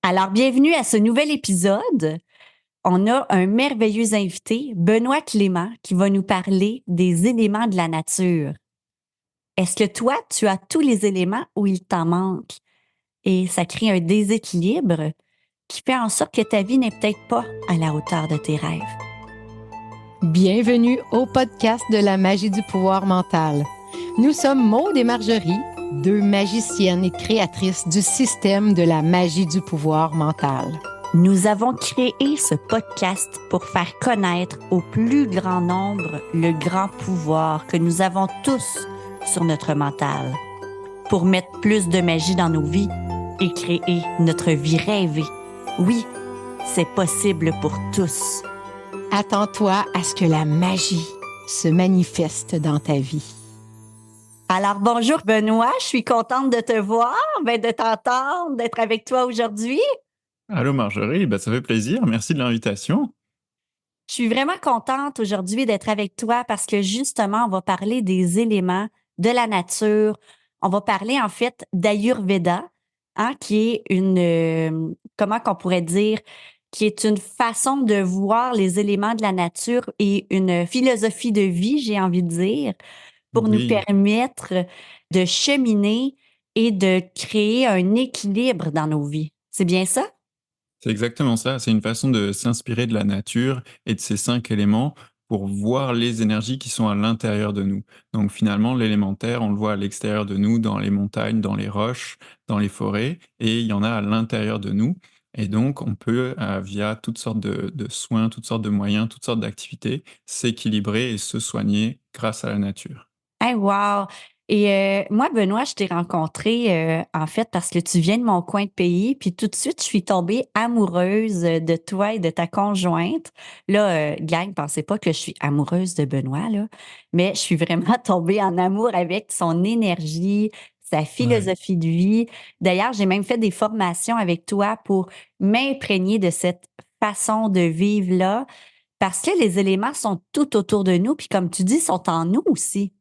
Alors, bienvenue à ce nouvel épisode. On a un merveilleux invité, Benoît Clément, qui va nous parler des éléments de la nature. Est-ce que toi, tu as tous les éléments ou il t'en manque? Et ça crée un déséquilibre qui fait en sorte que ta vie n'est peut-être pas à la hauteur de tes rêves. Bienvenue au podcast de la magie du pouvoir mental. Nous sommes Maude et Marjorie, deux magiciennes et créatrices du système de la magie du pouvoir mental. Nous avons créé ce podcast pour faire connaître au plus grand nombre le grand pouvoir que nous avons tous sur notre mental, pour mettre plus de magie dans nos vies et créer notre vie rêvée. Oui, c'est possible pour tous. Attends-toi à ce que la magie se manifeste dans ta vie. Alors bonjour Benoît, je suis contente de te voir, de t'entendre, d'être avec toi aujourd'hui. Allô Marjorie, ça fait plaisir, merci de l'invitation. Je suis vraiment contente aujourd'hui d'être avec toi parce que justement, on va parler des éléments de la nature. On va parler en fait d'Ayurveda, qui est comment qu'on pourrait dire, qui est une façon de voir les éléments de la nature et une philosophie de vie, j'ai envie de dire, pour nous Oui, permettre de cheminer et de créer un équilibre dans nos vies. C'est bien ça? c'est exactement ça, c'est une façon de s'inspirer de la nature et de ces 5 éléments pour voir les énergies qui sont à l'intérieur de nous. Donc finalement, l'élémentaire, on le voit à l'extérieur de nous, dans les montagnes, dans les roches, dans les forêts, et il y en a à l'intérieur de nous. Et donc, on peut, via toutes sortes de soins, toutes sortes de moyens, toutes sortes d'activités, s'équilibrer et se soigner grâce à la nature. Hey, wow! Et moi, Benoît, je t'ai rencontré, en fait, parce que tu viens de mon coin de pays, puis tout de suite, je suis tombée amoureuse de toi et de ta conjointe. Là, gang, pensez pas que je suis amoureuse de Benoît, là, mais je suis vraiment tombée en amour avec son énergie, sa Ouais. philosophie de vie. D'ailleurs, j'ai même fait des formations avec toi pour m'imprégner de cette façon de vivre-là, parce que les éléments sont tout autour de nous, puis comme tu dis, sont en nous aussi.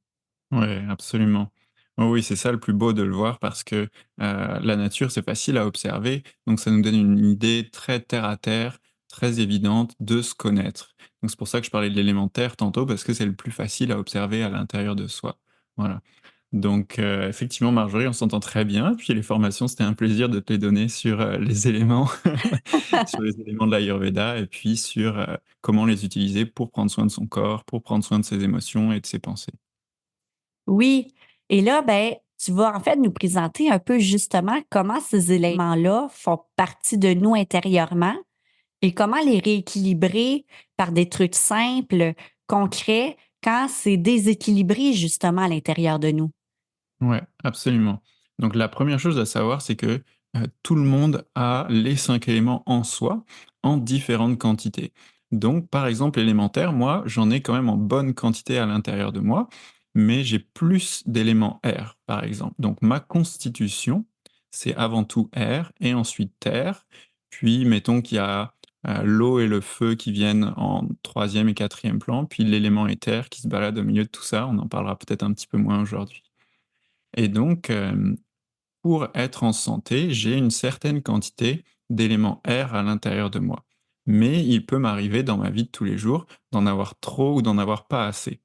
Ouais, absolument. Oui, oui, c'est ça le plus beau de le voir parce que, la nature, c'est facile à observer, donc ça nous donne une idée très terre à terre, très évidente de se connaître. Donc c'est pour ça que je parlais de l'élémentaire tantôt parce que c'est le plus facile à observer à l'intérieur de soi. Voilà. Donc effectivement Marjorie, on s'entend très bien, puis les formations, c'était un plaisir de te les donner sur, les éléments sur les éléments de l'Ayurveda et puis sur, comment les utiliser pour prendre soin de son corps, pour prendre soin de ses émotions et de ses pensées. Oui. Et là, tu vas en fait nous présenter un peu justement comment ces éléments-là font partie de nous intérieurement et comment les rééquilibrer par des trucs simples, concrets, quand c'est déséquilibré justement à l'intérieur de nous. Ouais, absolument. Donc la première chose à savoir, c'est que, tout le monde a les 5 éléments en soi, en différentes quantités. Donc par exemple, élémentaire, moi, j'en ai quand même en bonne quantité à l'intérieur de moi, mais j'ai plus d'éléments air, par exemple. Donc ma constitution, c'est avant tout air et ensuite terre, puis mettons qu'il y a, l'eau et le feu qui viennent en troisième et quatrième plan, puis l'élément éther qui se balade au milieu de tout ça. On en parlera peut-être un petit peu moins aujourd'hui. Et donc, pour être en santé, j'ai une certaine quantité d'éléments air à l'intérieur de moi. Mais il peut m'arriver dans ma vie de tous les jours d'en avoir trop ou d'en avoir pas assez.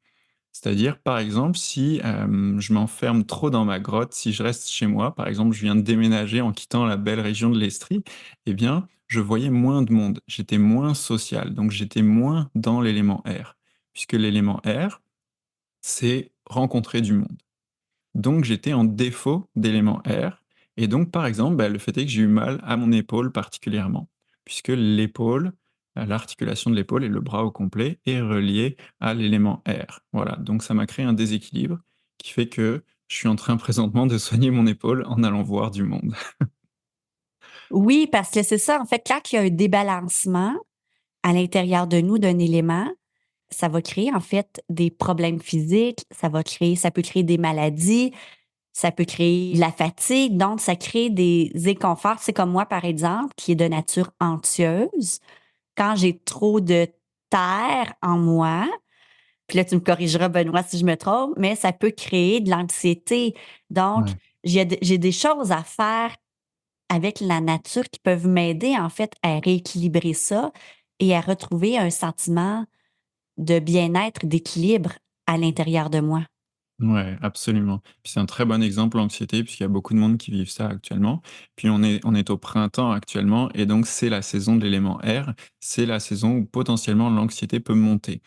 C'est-à-dire, par exemple, si je m'enferme trop dans ma grotte, si je reste chez moi, par exemple, je viens de déménager en quittant la belle région de l'Estrie, eh bien, je voyais moins de monde, j'étais moins social, donc j'étais moins dans l'élément air. Puisque l'élément air, c'est rencontrer du monde. Donc j'étais en défaut d'élément R et donc par exemple, le fait est que j'ai eu mal à mon épaule particulièrement, puisque l'épaule, l'articulation de l'épaule et le bras au complet est relié à l'élément R. Voilà, donc ça m'a créé un déséquilibre qui fait que je suis en train présentement de soigner mon épaule en allant voir du monde. Oui, parce que c'est ça, en fait, quand il y a un débalancement à l'intérieur de nous d'un élément, ça va créer en fait des problèmes physiques, ça peut créer des maladies, ça peut créer de la fatigue, donc ça crée des inconforts. C'est comme moi, par exemple, qui est de nature anxieuse. Quand j'ai trop de terre en moi, puis là, tu me corrigeras, Benoît, si je me trompe, mais ça peut créer de l'anxiété. Donc, Ouais. j'ai des choses à faire avec la nature qui peuvent m'aider, en fait, à rééquilibrer ça et à retrouver un sentiment de bien-être, d'équilibre à l'intérieur de moi. Ouais, absolument. Puis c'est un très bon exemple, l'anxiété, puisqu'il y a beaucoup de monde qui vivent ça actuellement. Puis on est au printemps actuellement et donc c'est la saison de l'élément air. C'est la saison où potentiellement l'anxiété peut monter.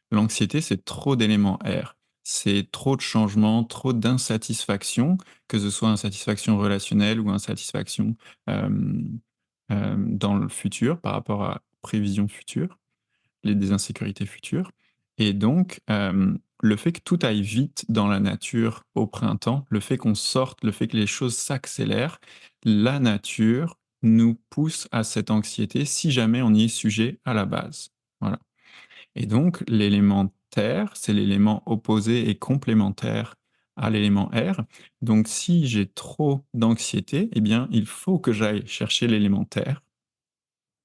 L'anxiété, c'est trop d'éléments air. C'est trop de changements, trop d'insatisfaction, que ce soit insatisfaction relationnelle ou insatisfaction, dans le futur, par rapport à prévisions futures, des insécurités futures. Et donc, le fait que tout aille vite dans la nature au printemps, le fait qu'on sorte, le fait que les choses s'accélèrent, la nature nous pousse à cette anxiété si jamais on y est sujet à la base. Voilà. Et donc, l'élément terre, c'est l'élément opposé et complémentaire à l'élément air. Donc, si j'ai trop d'anxiété, eh bien, il faut que j'aille chercher l'élément terre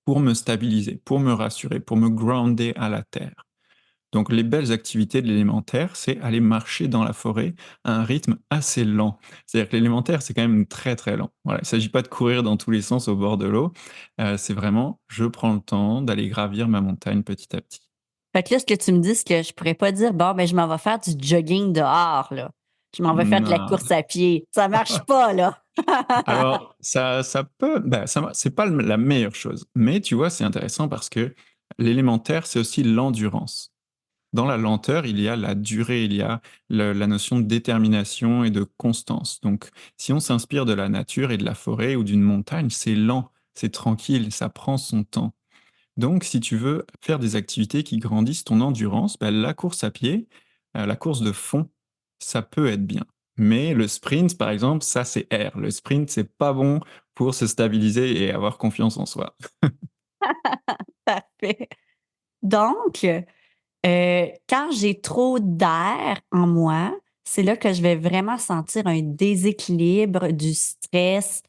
pour me stabiliser, pour me rassurer, pour me grounder à la terre. Donc, les belles activités de l'élémentaire, c'est aller marcher dans la forêt à un rythme assez lent. C'est-à-dire que l'élémentaire, c'est quand même très, très lent. Voilà, il ne s'agit pas de courir dans tous les sens au bord de l'eau. C'est vraiment, je prends le temps d'aller gravir ma montagne petit à petit. Fait que là, ce que tu me dis, c'est que je pourrais pas dire: «Bon, ben, je m'en vais faire du jogging dehors, là. Je m'en vais faire de la Non. course à pied». Ça marche pas, là. Alors ça peut, bah, ça va, c'est pas la meilleure chose, mais tu vois, c'est intéressant parce que l'élémentaire, c'est aussi l'endurance. Dans la lenteur, il y a la durée, il y a la notion de détermination et de constance. Donc, si on s'inspire de la nature et de la forêt ou d'une montagne, c'est lent, c'est tranquille, ça prend son temps. Donc, si tu veux faire des activités qui grandissent ton endurance, bah, la course à pied, la course de fond, ça peut être bien. Mais le sprint, par exemple, ça c'est air. Le sprint, c'est pas bon pour se stabiliser et avoir confiance en soi. Parfait. Donc, quand j'ai trop d'air en moi, c'est là que je vais vraiment sentir un déséquilibre, du stress,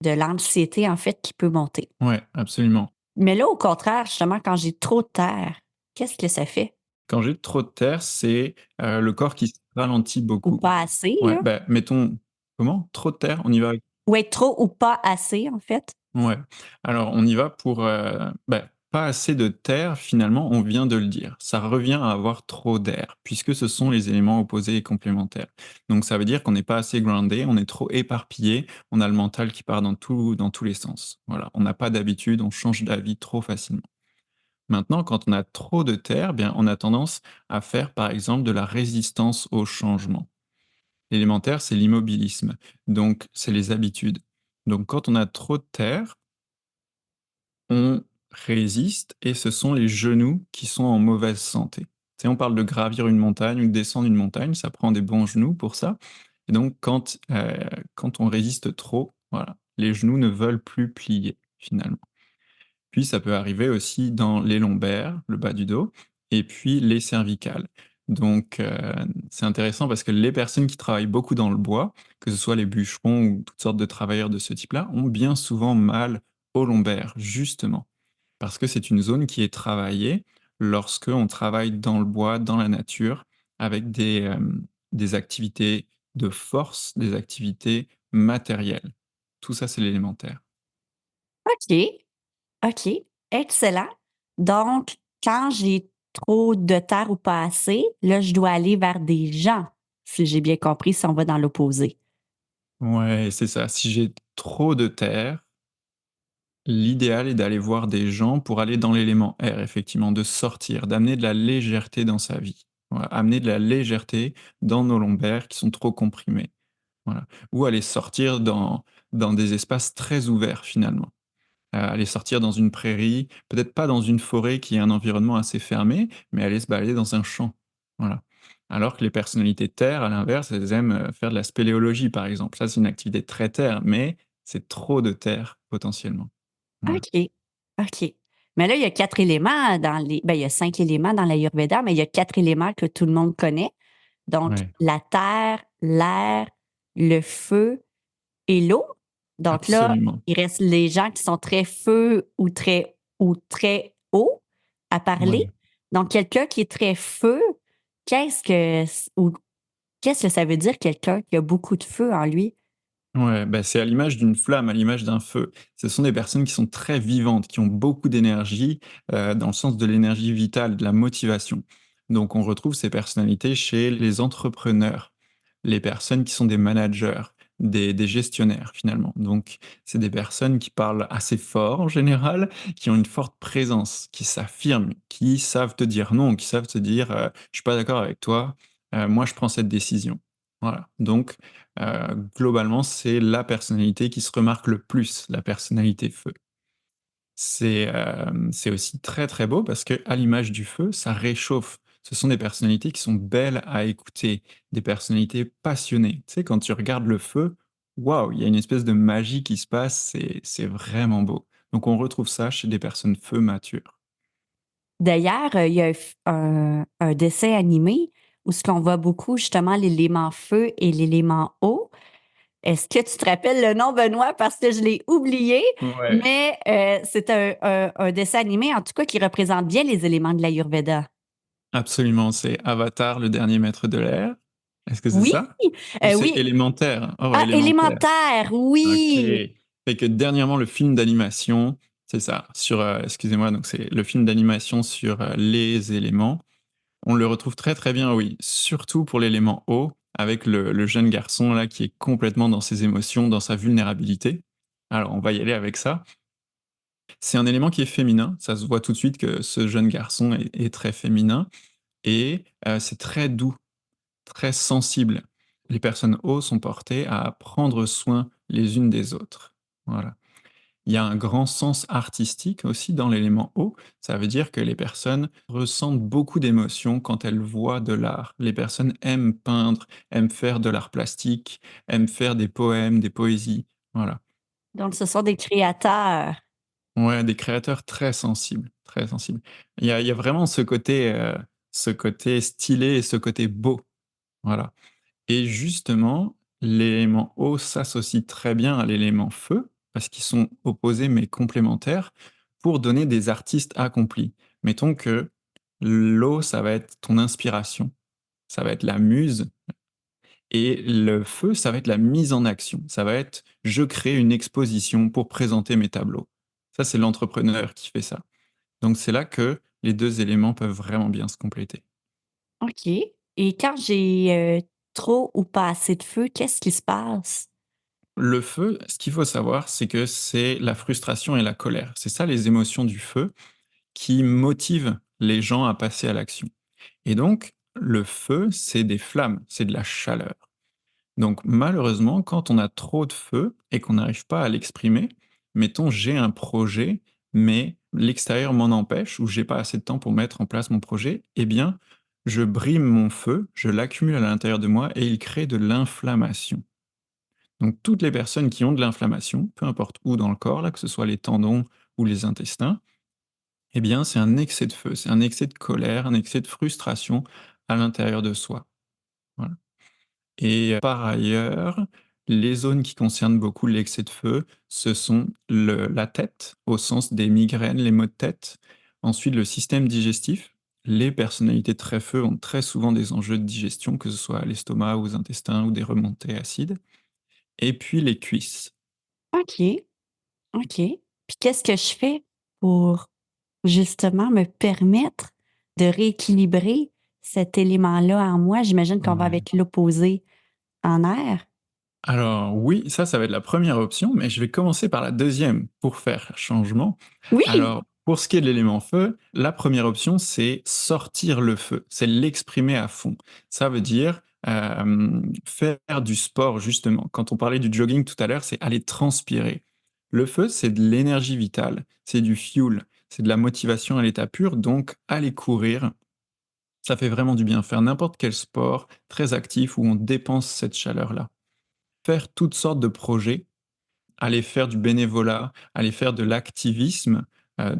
de l'anxiété, en fait, qui peut monter. Ouais, absolument. Mais là, au contraire, justement, quand j'ai trop de terre, qu'est-ce que ça fait? Quand j'ai trop de terre, c'est, le corps qui se ralentit Ou beaucoup. pas assez, Ouais, là? bah, mettons comment? Trop de terre? On y va. Ou être trop ou pas assez, en fait? Ouais. Alors on y va pour, bah, pas assez de terre finalement, on vient de le dire. Ça revient à avoir trop d'air, puisque ce sont les éléments opposés et complémentaires. Donc ça veut dire qu'on n'est pas assez groundé, on est trop éparpillé, on a le mental qui part dans tous les sens. Voilà, on n'a pas d'habitude, on change d'avis trop facilement. Maintenant, quand on a trop de terre, bien, on a tendance à faire, par exemple, de la résistance au changement. L'élémentaire, c'est l'immobilisme, donc c'est les habitudes. Donc quand on a trop de terre, on résiste et ce sont les genoux qui sont en mauvaise santé. Tu sais, on parle de gravir une montagne ou de descendre une montagne, ça prend des bons genoux pour ça. Et donc quand on résiste trop, voilà, les genoux ne veulent plus plier finalement. Puis ça peut arriver aussi dans les lombaires, le bas du dos, et puis les cervicales. Donc c'est intéressant parce que les personnes qui travaillent beaucoup dans le bois, que ce soit les bûcherons ou toutes sortes de travailleurs de ce type-là, ont bien souvent mal aux lombaires, justement. Parce que c'est une zone qui est travaillée lorsque on travaille dans le bois, dans la nature, avec des activités de force, des activités matérielles. Tout ça, c'est l'élémentaire. OK, OK, excellent. Donc, quand j'ai trop de terre ou pas assez, là, je dois aller vers des gens, si j'ai bien compris, si on va dans l'opposé. Ouais, c'est ça. Si j'ai trop de terre, l'idéal est d'aller voir des gens pour aller dans l'élément air, effectivement, de sortir, d'amener de la légèreté dans sa vie. Voilà, amener de la légèreté dans nos lombaires qui sont trop comprimés. Voilà. Ou aller sortir dans des espaces très ouverts, finalement. Aller sortir dans une prairie, peut-être pas dans une forêt qui est un environnement assez fermé, mais aller se balader dans un champ. Voilà. Alors que les personnalités terre, à l'inverse, elles aiment, faire de la spéléologie, par exemple. Ça, c'est une activité très terre, mais c'est trop de terre, potentiellement. Voilà. OK, OK. Mais là, il y a 4 éléments dans les ben, il y a 5 éléments dans l'Ayurveda, mais il y a 4 éléments que tout le monde connaît. Donc Ouais, la terre, l'air, le feu et l'eau. Donc là, absolument. il reste les gens qui sont très feu ou très eau à parler. Ouais. Donc quelqu'un qui est très feu, qu'est-ce que c ou qu'est-ce que ça veut dire quelqu'un qui a beaucoup de feu en lui? Ouais, bah, c'est à l'image d'une flamme, à l'image d'un feu. Ce sont des personnes qui sont très vivantes, qui ont beaucoup d'énergie, dans le sens de l'énergie vitale, de la motivation. Donc on retrouve ces personnalités chez les entrepreneurs, les personnes qui sont des managers, des gestionnaires finalement. Donc c'est des personnes qui parlent assez fort en général, qui ont une forte présence, qui s'affirment, qui savent te dire non, qui savent te dire, «Je suis pas d'accord avec toi, moi je prends cette décision». Voilà, donc globalement, c'est la personnalité qui se remarque le plus, la personnalité feu. C'est aussi très, très beau parce que à l'image du feu, ça réchauffe. Ce sont des personnalités qui sont belles à écouter, des personnalités passionnées. Tu sais, quand tu regardes le feu, waouh, il y a une espèce de magie qui se passe, c'est vraiment beau. Donc on retrouve ça chez des personnes feu matures. D'ailleurs, il y a un dessin animé où ce qu'on voit beaucoup justement l'élément feu et l'élément eau. Est-ce que tu te rappelles le nom, Benoît? Parce que je l'ai oublié, Ouais. mais c'est un dessin animé, en tout cas, qui représente bien les éléments de l'Ayurveda. Absolument, c'est Avatar, le dernier maître de l'air. Est-ce que c'est Oui, ça? Ou c'est oui. Élémentaire? Oh, Ah, Élémentaire. élémentaire, OK. oui! Fait que dernièrement, le film d'animation, c'est ça, sur, excusez-moi, donc c'est le film d'animation sur, les éléments. On le retrouve très, très bien, oui, surtout pour l'élément eau, avec le jeune garçon là qui est complètement dans ses émotions, dans sa vulnérabilité. Alors on va y aller avec ça. C'est un élément qui est féminin, ça se voit tout de suite que ce jeune garçon est très féminin et c'est très doux, très sensible. Les personnes eau sont portées à prendre soin les unes des autres. Voilà. Il y a un grand sens artistique aussi dans l'élément eau. Ça veut dire que les personnes ressentent beaucoup d'émotions quand elles voient de l'art. Les personnes aiment peindre, aiment faire de l'art plastique, aiment faire des poèmes, des poésies. Voilà. Donc, ce sont des créateurs. Ouais, des créateurs très sensibles, très sensibles. Il y a vraiment ce côté stylé et ce côté beau. Voilà. Et justement, l'élément eau s'associe très bien à l'élément feu, parce qu'ils sont opposés mais complémentaires, pour donner des artistes accomplis. Mettons que l'eau, ça va être ton inspiration, ça va être la muse, et le feu, ça va être la mise en action. Ça va être je crée une exposition pour présenter mes tableaux. Ça, c'est l'entrepreneur qui fait ça. Donc c'est là que les deux éléments peuvent vraiment bien se compléter. OK. Et quand j'ai trop ou pas assez de feu, qu'est-ce qui se passe? Le feu, ce qu'il faut savoir, c'est que c'est la frustration et la colère. C'est ça les émotions du feu qui motivent les gens à passer à l'action. Et donc, le feu, c'est des flammes, c'est de la chaleur. Donc, malheureusement, quand on a trop de feu et qu'on n'arrive pas à l'exprimer, mettons, j'ai un projet, mais l'extérieur m'en empêche ou j'ai pas assez de temps pour mettre en place mon projet, eh bien, je brime mon feu, je l'accumule à l'intérieur de moi et il crée de l'inflammation. Donc toutes les personnes qui ont de l'inflammation, peu importe où dans le corps, là, que ce soit les tendons ou les intestins, eh bien c'est un excès de feu, c'est un excès de colère, un excès de frustration à l'intérieur de soi. Voilà. Et par ailleurs, les zones qui concernent beaucoup l'excès de feu, ce sont la tête, au sens des migraines, les maux de tête. Ensuite, le système digestif. Les personnalités très feu ont très souvent des enjeux de digestion, que ce soit à l'estomac, aux intestins ou des remontées acides. Et puis les cuisses. OK, OK. Puis qu'est-ce que je fais pour justement me permettre de rééquilibrer cet élément-là en moi? J'imagine qu'on va Ouais. avec l'opposé en air. Alors oui, ça va être la première option, mais je vais commencer par la deuxième pour faire changement. Oui! Alors, pour ce qui est de l'élément feu, la première option, c'est sortir le feu, c'est l'exprimer à fond. Ça veut dire, faire du sport justement. Quand on parlait du jogging tout à l'heure, c'est aller transpirer. Le feu, c'est de l'énergie vitale, c'est du fuel, c'est de la motivation à l'état pur, donc aller courir, ça fait vraiment du bien. Faire n'importe quel sport très actif où on dépense cette chaleur-là. Faire toutes sortes de projets, aller faire du bénévolat, aller faire de l'activisme,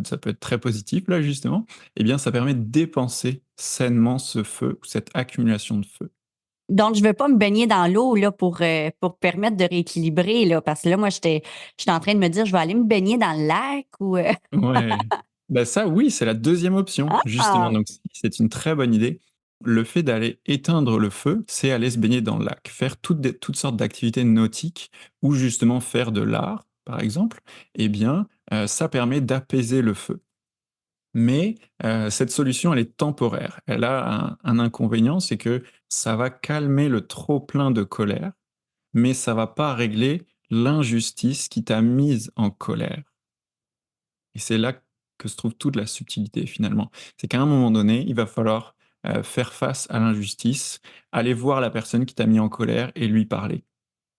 ça peut être très positif là justement, eh bien ça permet de dépenser sainement ce feu ou cette accumulation de feu. Donc, je veux pas me baigner dans l'eau là pour permettre de rééquilibrer là, parce que là, moi, j'étais en train de me dire: «Je vais aller me baigner dans le lac» ou Ouais, bah, ça oui, c'est la deuxième option justement, ah! donc c'est une très bonne idée. Le fait d'aller éteindre le feu, c'est aller se baigner dans le lac, faire toutes sortes d'activités nautiques ou justement faire de l'art, par exemple, eh bien, ça permet d'apaiser le feu. Mais cette solution, elle est temporaire. Elle a un inconvénient, c'est que ça va calmer le trop plein de colère, mais ça va pas régler l'injustice qui t'a mise en colère. Et c'est là que se trouve toute la subtilité finalement. C'est qu'à un moment donné, il va falloir, faire face à l'injustice, aller voir la personne qui t'a mis en colère et lui parler.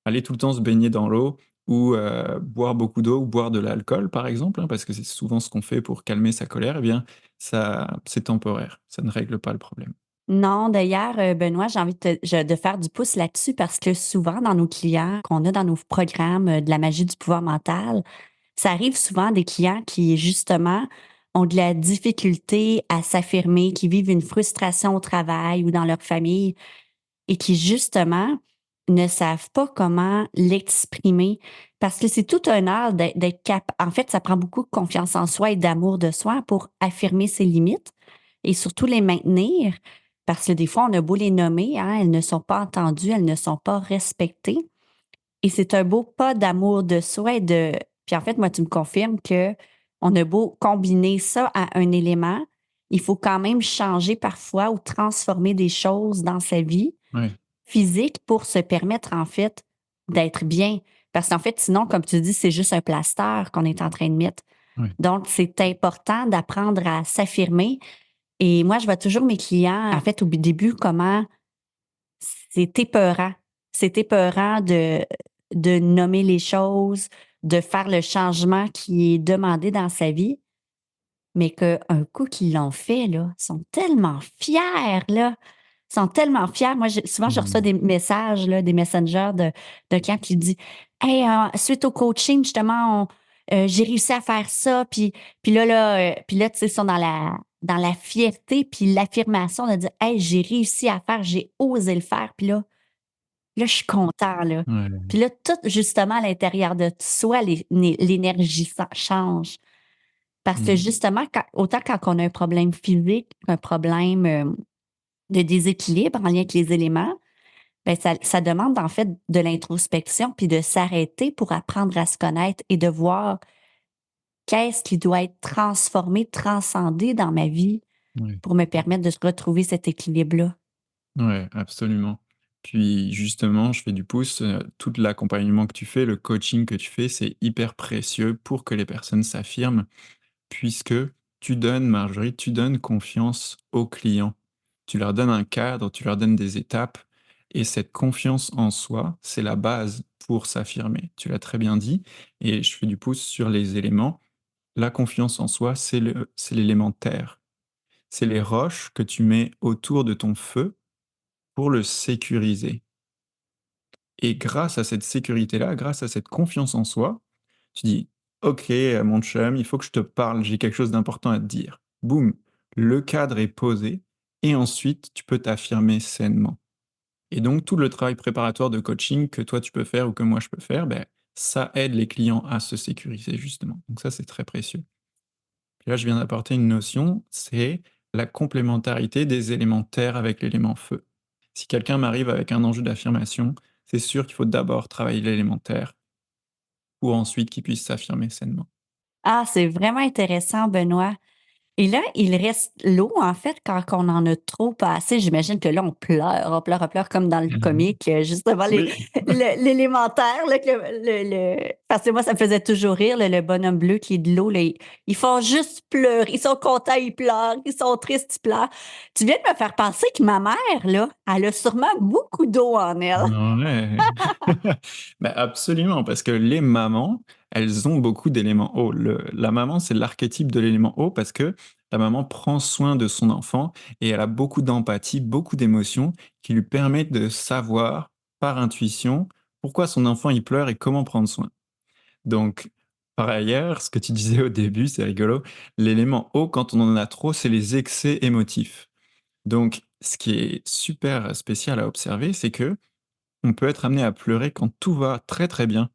Aller tout le temps se baigner dans l'eau ou, boire beaucoup d'eau ou boire de l'alcool par exemple, hein, parce que c'est souvent ce qu'on fait pour calmer sa colère, eh bien ça c'est temporaire, ça ne règle pas le problème. Non, d'ailleurs, Benoît, j'ai envie de faire du pouce là-dessus parce que souvent dans nos clients qu'on a dans nos programmes, de la magie du pouvoir mental, ça arrive souvent des clients qui, justement, ont de la difficulté à s'affirmer, qui vivent une frustration au travail ou dans leur famille et qui, justement, ne savent pas comment l'exprimer parce que c'est tout un art d'être en fait, ça prend beaucoup de confiance en soi et d'amour de soi pour affirmer ses limites et surtout les maintenir parce que des fois, on a beau les nommer, hein, elles ne sont pas entendues, elles ne sont pas respectées et c'est un beau pas d'amour de soi et de puis en fait, moi, tu me confirmes qu'on a beau combiner ça à un élément, il faut quand même changer parfois ou transformer des choses dans sa vie Ouais, physique pour se permettre, en fait, d'être bien. Parce qu'en fait, sinon, comme tu dis, c'est juste un plaster qu'on est en train de mettre. ouais, Donc, c'est important d'apprendre à s'affirmer. Et moi, je vois toujours mes clients, en fait, au début, comment c'est épeurant. C'est épeurant de nommer les choses, de faire le changement qui est demandé dans sa vie. Mais qu'un coup qu'ils l'ont fait, là, ils sont tellement fiers, là. Ils sont tellement fiers. Moi, souvent, je reçois mmh, des messages, là, des messengers de clients qui disent Hey, suite au coaching, justement, j'ai réussi à faire ça. Puis là, tu sais, ils sont dans la fierté, puis l'affirmation de dire Hey, j'ai réussi à faire, j'ai osé le faire. Puis là, je suis content, là. ouais, Puis là, tout, justement, à l'intérieur de soi, l'énergie change. Parce que mmh, justement, autant quand on a un problème physique, un problème de déséquilibre en lien avec les éléments, ben ça demande en fait de l'introspection puis de s'arrêter pour apprendre à se connaître et de voir qu'est-ce qui doit être transformé, transcendé dans ma vie ouais. pour me permettre de retrouver cet équilibre-là. Ouais, absolument. Puis justement, je fais du pouce, tout l'accompagnement que tu fais, le coaching que tu fais, c'est hyper précieux pour que les personnes s'affirment, puisque tu donnes, Marjorie, tu donnes confiance aux clients. Tu leur donnes un cadre, tu leur donnes des étapes, et cette confiance en soi, c'est la base pour s'affirmer. Tu l'as très bien dit, et je fais du pouce sur les éléments. La confiance en soi, c'est l'élément terre. C'est les roches que tu mets autour de ton feu pour le sécuriser. Et grâce à cette sécurité-là, grâce à cette confiance en soi, tu dis: «OK, mon chum, il faut que je te parle, j'ai quelque chose d'important à te dire». Boum, le cadre est posé et ensuite tu peux t'affirmer sainement. Et donc tout le travail préparatoire de coaching que toi tu peux faire ou que moi je peux faire, beh, ça aide les clients à se sécuriser justement. Donc ça, c'est très précieux. Puis là, je viens d'apporter une notion, c'est la complémentarité des éléments terre avec l'élément feu. Si quelqu'un m'arrive avec un enjeu d'affirmation, c'est sûr qu'il faut d'abord travailler l'élément terre pour ensuite qu'il puisse s'affirmer sainement. Ah, c'est vraiment intéressant, Benoît. Et là, il reste l'eau, en fait, quand on en a trop passé. J'imagine que là, on pleure comme dans le Mhm. comique, justement, Oui. l'élémentaire, là, que parce que moi, ça me faisait toujours rire, le bonhomme bleu qui est de l'eau, là, ils font juste pleurer. Ils sont contents, ils pleurent. Ils sont tristes, ils pleurent. Tu viens de me faire penser que ma mère, là, elle a sûrement beaucoup d'eau en elle. Ouais. Bah, absolument, parce que les mamans, elles ont beaucoup d'éléments eau. La maman, c'est l'archétype de l'élément eau parce que la maman prend soin de son enfant et elle a beaucoup d'empathie, beaucoup d'émotions qui lui permettent de savoir par intuition pourquoi son enfant il pleure et comment prendre soin. Donc, par ailleurs, ce que tu disais au début, c'est rigolo, l'élément eau, quand on en a trop, c'est les excès émotifs. Donc, ce qui est super spécial à observer, c'est que on peut être amené à pleurer quand tout va très, très bien.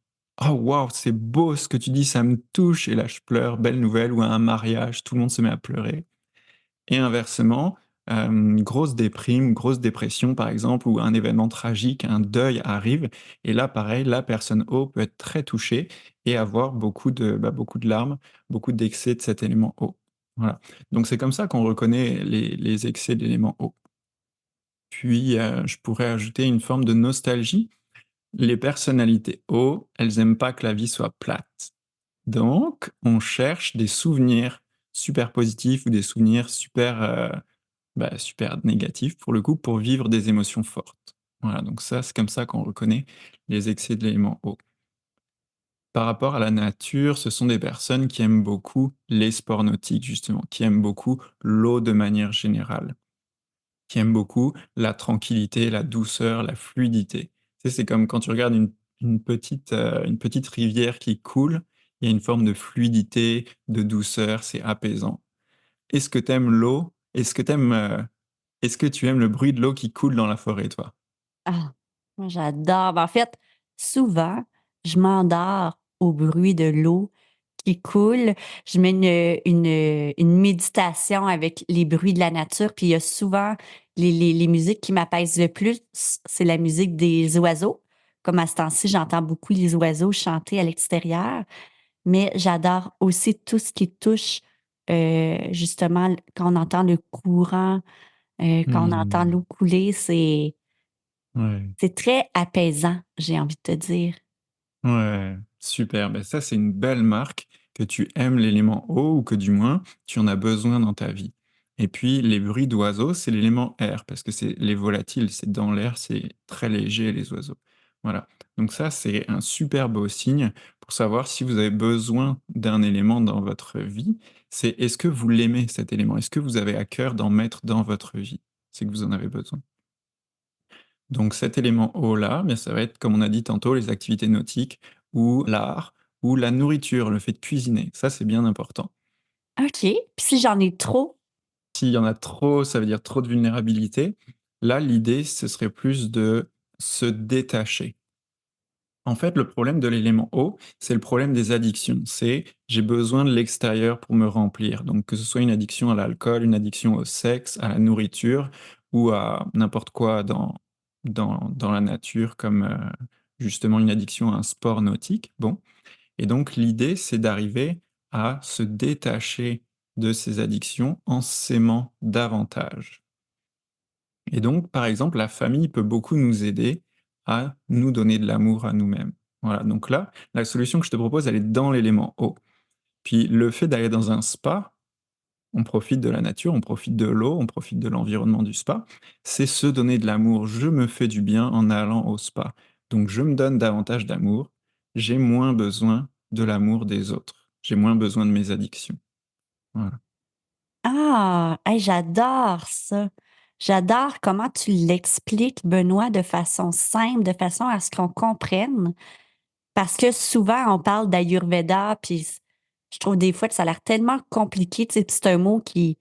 «Oh waouh, c'est beau ce que tu dis, ça me touche» et là je pleure, belle nouvelle, ou à un mariage, tout le monde se met à pleurer et inversement, grosse déprime, grosse dépression par exemple, ou un événement tragique, un deuil arrive, et là pareil, la personne eau peut être très touchée et avoir beaucoup de larmes, beaucoup d'excès de cet élément eau. Voilà. Donc c'est comme ça qu'on reconnaît les excès d'éléments eau. Puis, je pourrais ajouter une forme de nostalgie. Les personnalités eau, elles aiment pas que la vie soit plate. Donc, on cherche des souvenirs super positifs ou des souvenirs super négatifs pour le coup, pour vivre des émotions fortes. Voilà, donc ça, c'est comme ça qu'on reconnaît les excès de l'élément eau. Par rapport à la nature, ce sont des personnes qui aiment beaucoup les sports nautiques justement, qui aiment beaucoup l'eau de manière générale, qui aiment beaucoup la tranquillité, la douceur, la fluidité. Tu sais, c'est comme quand tu regardes une petite rivière qui coule, il y a une forme de fluidité, de douceur, c'est apaisant. Est-ce que tu aimes l'eau? Est-ce que tu aimes le bruit de l'eau qui coule dans la forêt, toi? Ah, moi j'adore. Ben, en fait, souvent, je m'endors au bruit de l'eau qui coule. Je mets une méditation avec les bruits de la nature, puis il y a souvent les musiques qui m'apaisent le plus, c'est la musique des oiseaux. Comme à ce temps-ci, j'entends beaucoup les oiseaux chanter à l'extérieur, mais j'adore aussi tout ce qui touche, justement, quand on entend le courant, quand on entend Mmh. l'eau couler, Ouais. c'est très apaisant, j'ai envie de te dire. Ouais, super. Ben ça, c'est une belle marque que tu aimes l'élément eau ou que du moins tu en as besoin dans ta vie. Et puis les bruits d'oiseaux, c'est l'élément air parce que c'est les volatiles, c'est dans l'air, c'est très léger les oiseaux. Voilà. Donc ça, c'est un super beau signe pour savoir si vous avez besoin d'un élément dans votre vie. C'est est-ce que vous l'aimez cet élément? Est-ce que vous avez à cœur d'en mettre dans votre vie? C'est que vous en avez besoin. Donc cet élément eau-là, bien, ça va être, comme on a dit tantôt, les activités nautiques ou l'art ou la nourriture, le fait de cuisiner. Ça, c'est bien important. OK. Puis si j'en ai trop? S'il y en a trop, ça veut dire trop de vulnérabilité. Là, l'idée, ce serait plus de se détacher. En fait, le problème de l'élément eau, c'est le problème des addictions. C'est j'ai besoin de l'extérieur pour me remplir. Donc, que ce soit une addiction à l'alcool, une addiction au sexe, à la nourriture ou à n'importe quoi dans la nature, comme justement une addiction à un sport nautique. Bon. Et donc, l'idée, c'est d'arriver à se détacher de ces addictions en s'aimant davantage. Et donc, par exemple, la famille peut beaucoup nous aider à nous donner de l'amour à nous-mêmes. Voilà, donc là, la solution que je te propose, elle est dans l'élément eau. Puis le fait d'aller dans un spa, on profite de la nature, on profite de l'eau, on profite de l'environnement du spa, c'est se donner de l'amour. Je me fais du bien en allant au spa. Donc je me donne davantage d'amour, j'ai moins besoin de l'amour des autres, j'ai moins besoin de mes addictions. Voilà. Ah! Hey, j'adore ça. J'adore comment tu l'expliques, Benoît, de façon simple, de façon à ce qu'on comprenne. Parce que souvent, on parle d'Ayurveda, puis je trouve des fois que ça a l'air tellement compliqué. Tu sais, puis c'est un mot qui,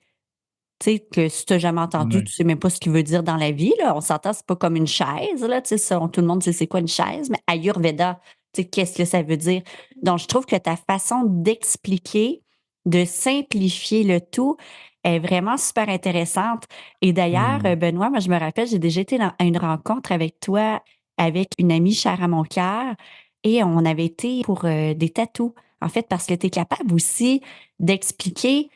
tu sais, que si tu n'as jamais entendu, Ouais. tu sais même pas ce qu'il veut dire dans la vie, là. On s'entend, c'est pas comme une chaise, là, tu sais, ça, tout le monde sait c'est quoi une chaise, mais Ayurveda, tu sais, qu'est-ce que ça veut dire? Donc, je trouve que ta façon d'expliquer, de simplifier le tout est vraiment super intéressante. Et d'ailleurs, Mmh. Benoît, moi, je me rappelle, j'ai déjà été à une rencontre avec toi, avec une amie chère à mon cœur, et on avait été pour des tatous. En fait, parce que tu es capable aussi d'expliquer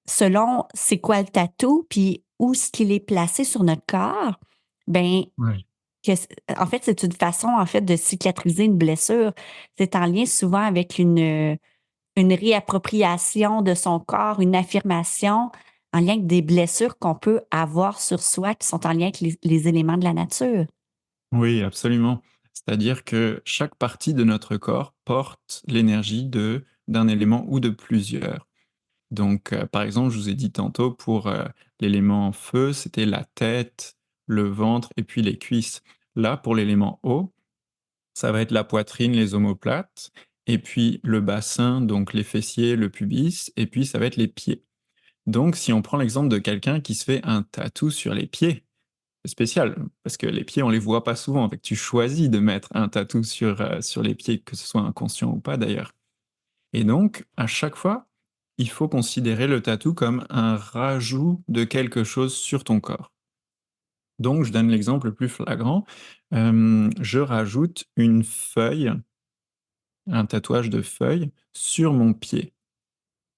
selon c'est quoi le tatou, puis où ce qu'il est placé sur notre corps, ben Ouais. que c en fait, c'est une façon, en fait, de cicatriser une blessure. C'est en lien souvent avec une réappropriation de son corps, une affirmation en lien avec des blessures qu'on peut avoir sur soi qui sont en lien avec les éléments de la nature. Oui, absolument. C'est-à-dire que chaque partie de notre corps porte l'énergie d'un élément ou de plusieurs. Donc, par exemple, je vous ai dit tantôt pour, l'élément feu, c'était la tête, le ventre et puis les cuisses. Là, pour l'élément eau, ça va être la poitrine, les omoplates et puis le bassin, donc les fessiers, le pubis et puis ça va être les pieds. Donc si on prend l'exemple de quelqu'un qui se fait un tatou sur les pieds, c'est spécial, parce que les pieds, on les voit pas souvent, fait que tu choisis de mettre un tatou sur les pieds, que ce soit inconscient ou pas d'ailleurs. Et donc, à chaque fois, il faut considérer le tatou comme un rajout de quelque chose sur ton corps. Donc je donne l'exemple le plus flagrant, je rajoute une feuille, un tatouage de feuille sur mon pied.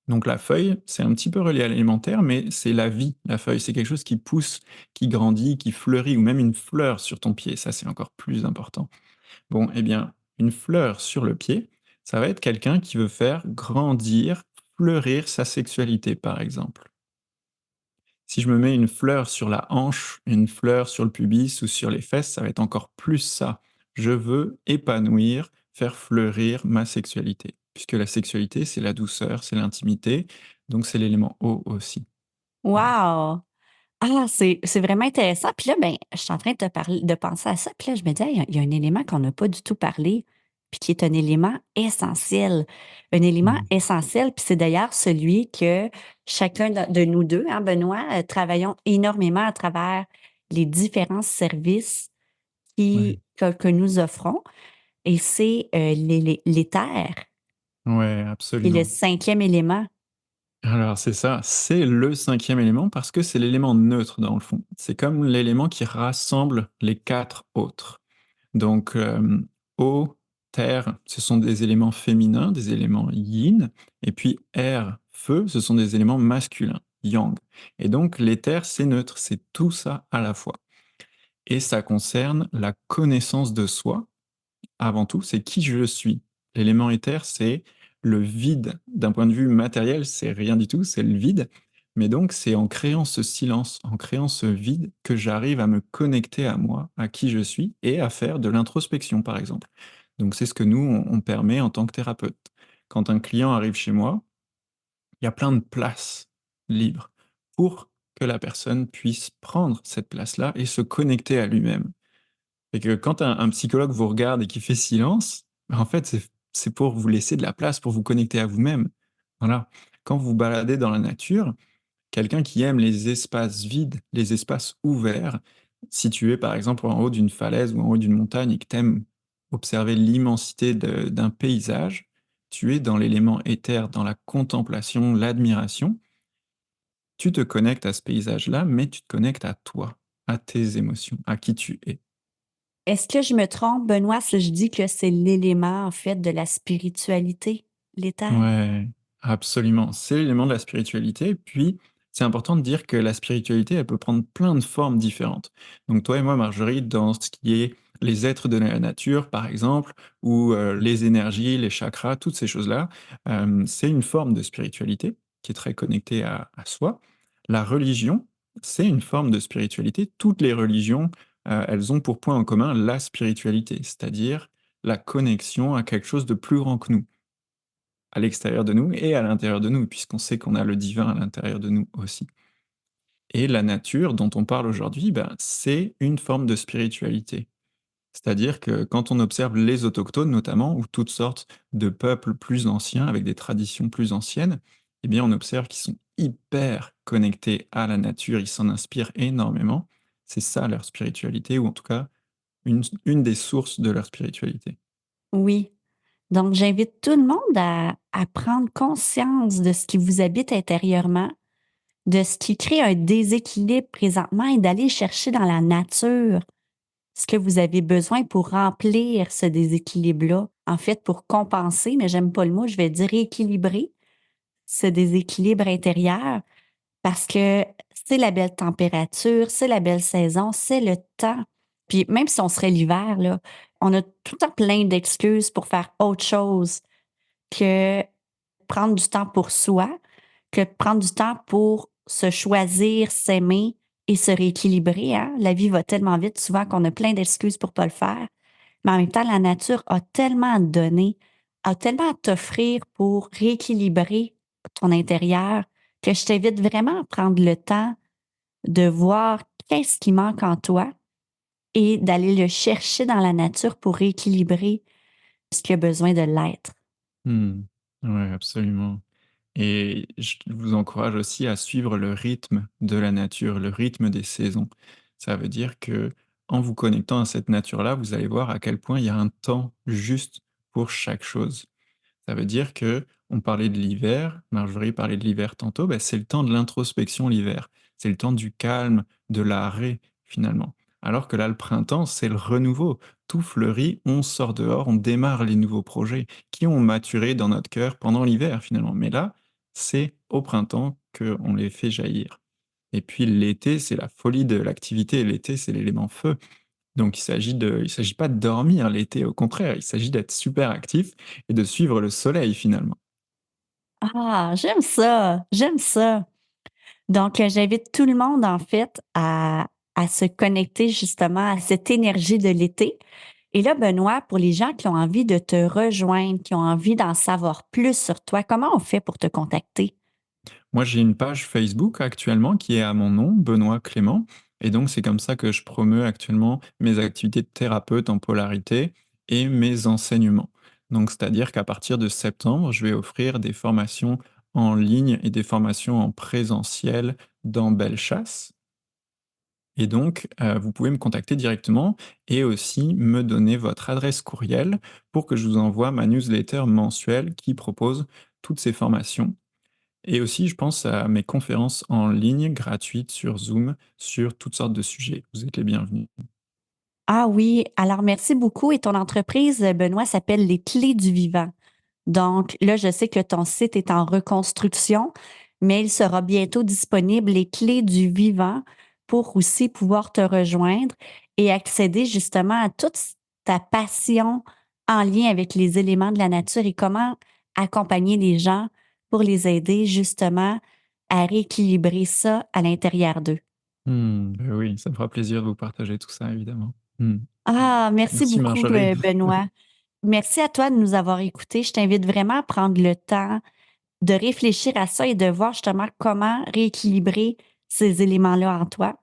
Donc la feuille, c'est un petit peu relié à l'élémentaire, mais c'est la vie, la feuille. C'est quelque chose qui pousse, qui grandit, qui fleurit, ou même une fleur sur ton pied. Ça, c'est encore plus important. Bon, eh bien, une fleur sur le pied, ça va être quelqu'un qui veut faire grandir, fleurir sa sexualité, par exemple. Si je me mets une fleur sur la hanche, une fleur sur le pubis ou sur les fesses, ça va être encore plus ça. Je veux épanouir, faire fleurir ma sexualité. Puisque la sexualité, c'est la douceur, c'est l'intimité, donc c'est l'élément eau aussi. Voilà. Wow! Ah, c'est vraiment intéressant. Puis là, ben, je suis en train de te parler de penser à ça, puis là, je me dis: «Hey, il y a un élément qu'on n'a pas du tout parlé, puis qui est un élément essentiel». Un élément Mmh. essentiel, puis c'est d'ailleurs celui que chacun de nous 2, hein, Benoît, travaillons énormément à travers les différents services Ouais. que nous offrons et c'est, l'éther Ouais, qui est le absolument. 5e élément. Alors c'est ça, c'est le cinquième élément parce que c'est l'élément neutre dans le fond. C'est comme l'élément qui rassemble les 4 autres. Donc, eau, terre, ce sont des éléments féminins, des éléments yin, et puis air, feu, ce sont des éléments masculins, yang. Et donc l'éther, c'est neutre, c'est tout ça à la fois. Et ça concerne la connaissance de soi, avant tout, c'est qui je suis. L'élément éther, c'est le vide. D'un point de vue matériel, c'est rien du tout, c'est le vide. Mais donc, c'est en créant ce silence, en créant ce vide, que j'arrive à me connecter à moi, à qui je suis, et à faire de l'introspection, par exemple. Donc, c'est ce que nous, on permet en tant que thérapeute. Quand un client arrive chez moi, il y a plein de places libres pour que la personne puisse prendre cette place-là et se connecter à lui-même. Et que quand un psychologue vous regarde et qu'il fait silence, bah, en fait, c'est pour vous laisser de la place, pour vous connecter à vous-même. Voilà. Quand vous vous baladez dans la nature, quelqu'un qui aime les espaces vides, les espaces ouverts, si tu es par exemple en haut d'une falaise ou en haut d'une montagne et que tu aimes observer l'immensité d'un paysage, tu es dans l'élément éther, dans la contemplation, l'admiration. Tu te connectes à ce paysage-là, mais tu te connectes à toi, à tes émotions, à qui tu es. Est-ce que je me trompe, Benoît, si je dis que c'est l'élément, en fait, de la spiritualité, l'éther? Ouais, absolument. C'est l'élément de la spiritualité. Puis, c'est important de dire que la spiritualité, elle peut prendre plein de formes différentes. Donc, toi et moi, Marjorie, dans ce qui est les êtres de la nature, par exemple, ou les énergies, les chakras, toutes ces choses-là, c'est une forme de spiritualité qui est très connectée à soi. La religion, c'est une forme de spiritualité. Toutes les religions, elles ont pour point en commun la spiritualité, c'est-à-dire la connexion à quelque chose de plus grand que nous à l'extérieur de nous et à l'intérieur de nous, puisqu'on sait qu'on a le divin à l'intérieur de nous aussi. Et la nature dont on parle aujourd'hui, ben, c'est une forme de spiritualité. C'est-à-dire que quand on observe les autochtones notamment, ou toutes sortes de peuples plus anciens, avec des traditions plus anciennes, eh bien on observe qu'ils sont hyper connectés à la nature, ils s'en inspirent énormément. C'est ça leur spiritualité, ou en tout cas une des sources de leur spiritualité. Oui. Donc, j'invite tout le monde à prendre conscience de ce qui vous habite intérieurement, de ce qui crée un déséquilibre présentement et d'aller chercher dans la nature ce que vous avez besoin pour remplir ce déséquilibre-là. En fait, pour compenser, mais j'aime pas le mot, je vais dire équilibrer ce déséquilibre intérieur parce que c'est la belle température, c'est la belle saison, c'est le temps. Puis même si on serait l'hiver, là, on a tout le temps plein d'excuses pour faire autre chose que prendre du temps pour soi, que prendre du temps pour se choisir, s'aimer et se rééquilibrer, hein. La vie va tellement vite souvent qu'on a plein d'excuses pour pas le faire. Mais en même temps, la nature a tellement à te donner, a tellement à t'offrir pour rééquilibrer ton intérieur que je t'invite vraiment à prendre le temps de voir qu'est-ce qui manque en toi et d'aller le chercher dans la nature pour rééquilibrer ce qui a besoin de l'être. Mmh. Ouais, absolument. Et je vous encourage aussi à suivre le rythme de la nature, le rythme des saisons. Ça veut dire que en vous connectant à cette nature-là, vous allez voir à quel point il y a un temps juste pour chaque chose. Ça veut dire que on parlait de l'hiver, Marjorie parlait de l'hiver tantôt, bah, c'est le temps de l'introspection l'hiver. C'est le temps du calme, de l'arrêt finalement. Alors que là, le printemps, c'est le renouveau. Tout fleurit, on sort dehors, on démarre les nouveaux projets qui ont maturé dans notre cœur pendant l'hiver finalement. Mais là, c'est au printemps qu'on les fait jaillir. Et puis l'été, c'est la folie de l'activité. L'été, c'est l'élément feu. Donc il s'agit pas de dormir l'été, au contraire, il s'agit d'être super actif et de suivre le soleil finalement. Ah, j'aime ça, j'aime ça. Donc, j'invite tout le monde, en fait, à se connecter justement à cette énergie de l'été. Et là, Benoît, pour les gens qui ont envie de te rejoindre, qui ont envie d'en savoir plus sur toi, comment on fait pour te contacter? Moi, j'ai une page Facebook actuellement qui est à mon nom, Benoît Clément, et donc c'est comme ça que je promeus actuellement mes activités de thérapeute en polarité et mes enseignements. Donc c'est-à-dire qu'à partir de septembre, je vais offrir des formations en ligne et des formations en présentiel dans Bellechasse. Et donc, vous pouvez me contacter directement et aussi me donner votre adresse courriel pour que je vous envoie ma newsletter mensuelle qui propose toutes ces formations. Et aussi, je pense à mes conférences en ligne gratuites sur Zoom sur toutes sortes de sujets. Vous êtes les bienvenus. Ah oui, alors merci beaucoup. Et ton entreprise, Benoît, s'appelle Les Clés du Vivant. Donc là, je sais que ton site est en reconstruction, mais il sera bientôt disponible, Les Clés du Vivant, pour aussi pouvoir te rejoindre et accéder justement à toute ta passion en lien avec les éléments de la nature et comment accompagner les gens pour les aider justement à rééquilibrer ça à l'intérieur d'eux. Oui, ça me fera plaisir de vous partager tout ça, évidemment. Mmh. Ah, merci Merci beaucoup, Marjorie. Benoît. Merci à toi de nous avoir écoutés. Je t'invite vraiment à prendre le temps de réfléchir à ça et de voir justement comment rééquilibrer ces éléments-là en toi.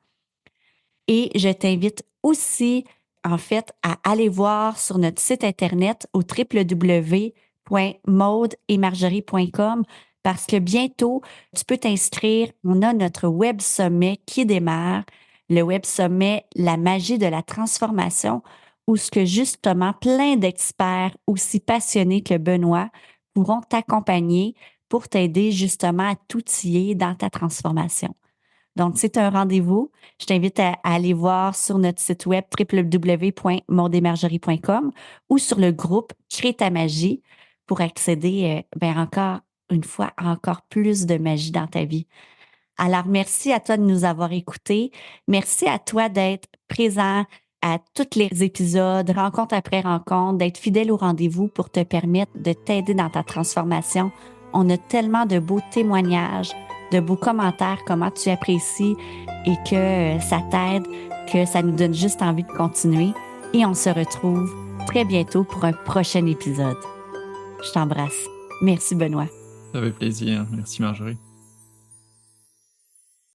Et je t'invite aussi, en fait, à aller voir sur notre site Internet au www.maudeetmarjorie.com parce que bientôt, tu peux t'inscrire. On a notre web sommet qui démarre, le web sommet La magie de la transformation, où ce que justement plein d'experts aussi passionnés que Benoît pourront t'accompagner pour t'aider justement à t'outiller dans ta transformation. Donc, c'est un rendez-vous. Je t'invite à aller voir sur notre site web www.mondesmargeries.com ou sur le groupe Crée ta magie pour accéder, encore une fois, à encore plus de magie dans ta vie. Alors, merci à toi de nous avoir écoutés. Merci à toi d'être présent à tous les épisodes, rencontre après rencontre, d'être fidèle au rendez-vous pour te permettre de t'aider dans ta transformation. On a tellement de beaux témoignages, de beaux commentaires, comment tu apprécies et que ça t'aide, que ça nous donne juste envie de continuer. Et on se retrouve très bientôt pour un prochain épisode. Je t'embrasse. Merci, Benoît. Ça fait plaisir. Merci Marjorie.